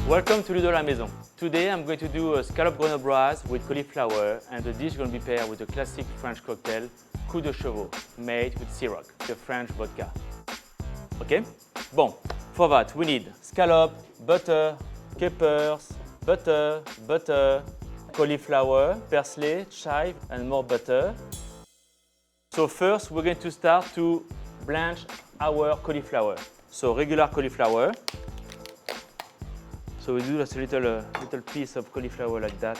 Welcome to Ludo La Maison. Today I'm going to do a scallop grenobloise with cauliflower, and the dish is going to be paired with a classic French cocktail, Coup de Chevaux, made with Ciroc, the French vodka. Okay? Bon, for that we need scallop, butter, capers, butter, cauliflower, parsley, chive, and more butter. So first we're going to start to blanch our cauliflower. So regular cauliflower. So we do just a little piece of cauliflower like that,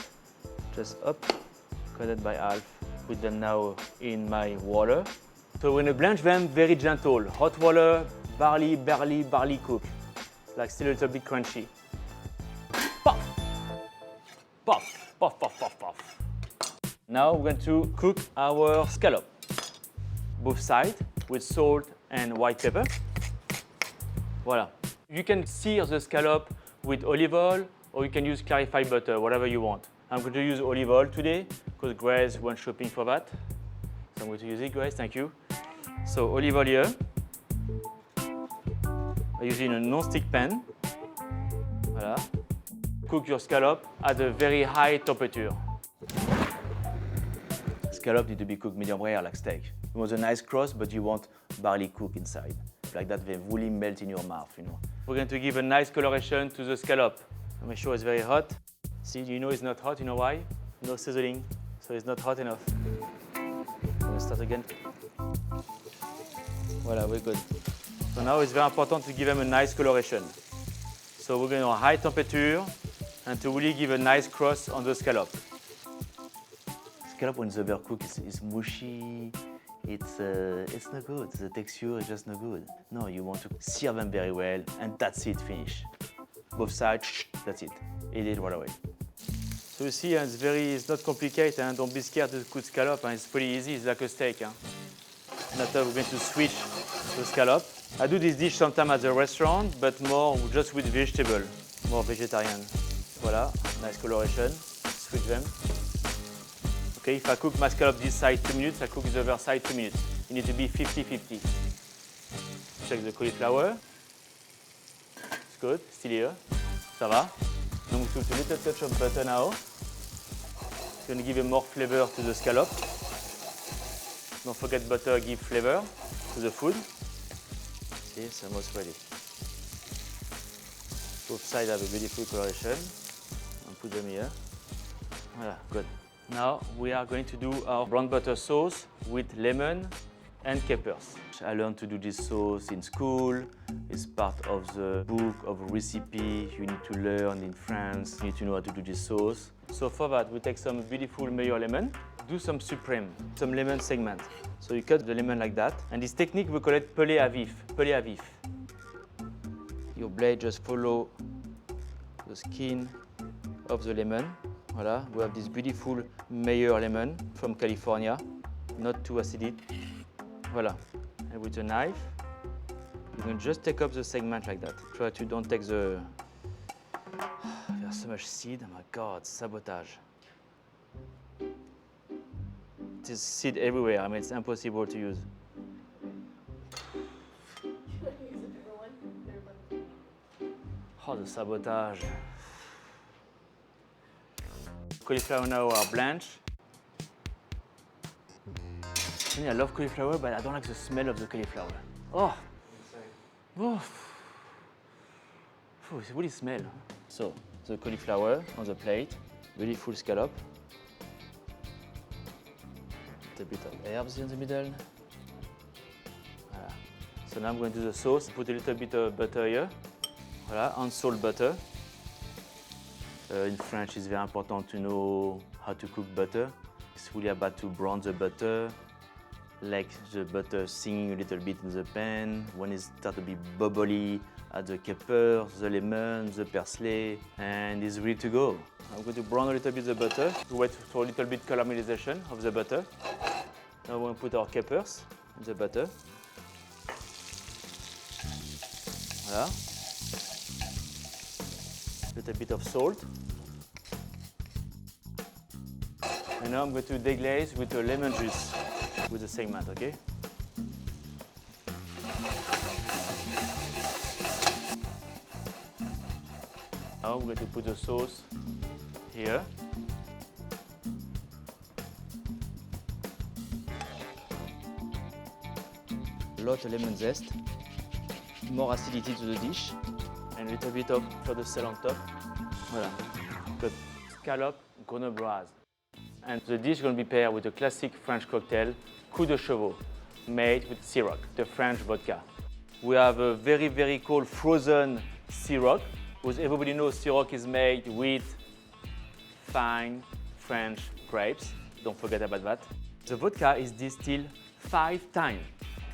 just up, cut it by half, put them now in my water. So we're gonna blanch them very gentle, hot water, barely cook, like still a little bit crunchy. Puff, puff, puff, puff, puff, puff. Now we're going to cook our scallop, both sides, with salt and white pepper. Voila. You can sear the scallop with olive oil, or you can use clarified butter, whatever you want. I'm going to use olive oil today because Grace went shopping for that. So I'm going to use it, Grace, thank you. So olive oil here. I'm using a non-stick pan. Voila. Cook your scallop at a very high temperature. Scallop need to be cooked medium rare like steak. You want a nice crust, but you want barely cooked inside. Like that, they really melt in your mouth, you know. We're going to give a nice coloration to the scallop. Make sure it's very hot. See, you know it's not hot, you know why? No sizzling, so it's not hot enough. I'm gonna start again. Voila, we're good. So now it's very important to give them a nice coloration. So we're going to high temperature and to really give a nice crust on the scallop. Scallop when it's overcooked is mushy. It's not good. The texture is just not good. No, you want to sear them very well, and that's it, finish. Both sides, that's it. Eat it right away. So you see, it's not complicated, and don't be scared to cook scallop, and it's pretty easy, it's like a steak. Now we're going to switch to scallop. I do this dish sometimes at the restaurant, but more just with vegetable, more vegetarian. Voila, nice coloration, switch them. Okay, if I cook my scallop this side 2 minutes, I cook the other side 2 minutes. You need to be 50-50. Check the cauliflower. It's good, still here. Ça va. Donc we put a little touch of butter now. It's going to give more flavor to the scallop. Don't forget butter gives flavor to the food. See, it's almost ready. Both sides have a beautiful coloration. I'll put them here. Voilà, good. Now we are going to do our brown butter sauce with lemon and capers. I learned to do this sauce in school. It's part of the book of recipe you need to learn in France. You need to know how to do this sauce. So for that, we take some beautiful meilleur lemon, do some supreme, some lemon segment. So you cut the lemon like that. And this technique, we call it pelé à vif, pelé à vif. Your blade just follow the skin of the lemon. Voila, we have this beautiful meilleur lemon from California, not too acidic. Voila, and with a knife, you can just take up the segment like that. Try to don't take the... There's so much seed, oh my God, sabotage. There's seed everywhere, I mean, it's impossible to use. Oh, the sabotage. Cauliflower now are blanched. I love cauliflower, but I don't like the smell of the cauliflower. Oh, oh. It really smells. So, the cauliflower on the plate, beautiful scallop. A bit of herbs in the middle. Voilà. So now I'm going to do the sauce. Put a little bit of butter here. Voilà, unsalt butter. In French, it's very important to know how to cook butter. It's really about to brown the butter, like the butter singing a little bit in the pan. When it starts to be bubbly, add the capers, the lemon, the parsley, and it's ready to go. I'm going to brown a little bit the butter, wait for a little bit caramelization of the butter. Now we're going to put our capers in the butter. Voilà. Little bit of salt. And now I'm going to deglaze with the lemon juice with the segment, okay? Now we're going to put the sauce here. A lot of lemon zest, more acidity to the dish, and a little bit of further salt on top. Voilà. The scallop grenobloise. And the dish is going to be paired with a classic French cocktail, Coup de Chevaux, made with Ciroc, the French vodka. We have a very, very cold frozen Ciroc, because everybody knows Ciroc is made with fine French grapes. Don't forget about that. The vodka is distilled 5 times.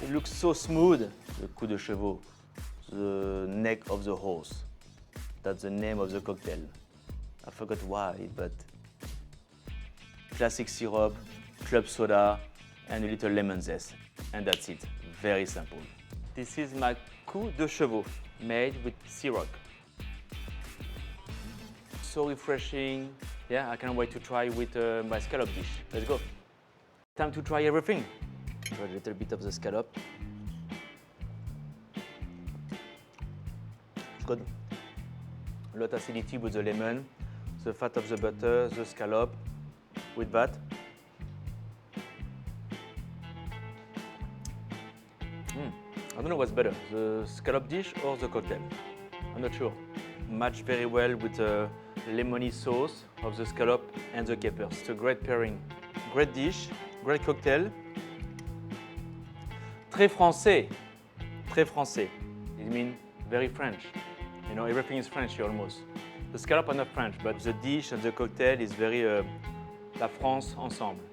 It looks so smooth, the Coup de Chevaux, the neck of the horse. That's the name of the cocktail. I forgot why, but classic syrup, club soda, and a little lemon zest. And that's it, very simple. This is my Coup de Chevaux, made with Ciroc. So refreshing. Yeah, I can't wait to try with my scallop dish. Let's go. Time to try everything. A little bit of the scallop. It's good. A lot of acidity with the lemon, the fat of the butter, the scallop. With that, I don't know what's better, the scallop dish or the cocktail. I'm not sure. Match very well with the lemony sauce of the scallop and the capers. It's a great pairing. Great dish, great cocktail. Très français. Très français. It means very French. You know, everything is French here almost. The scallop are not French, but the dish and the cocktail is very La France ensemble.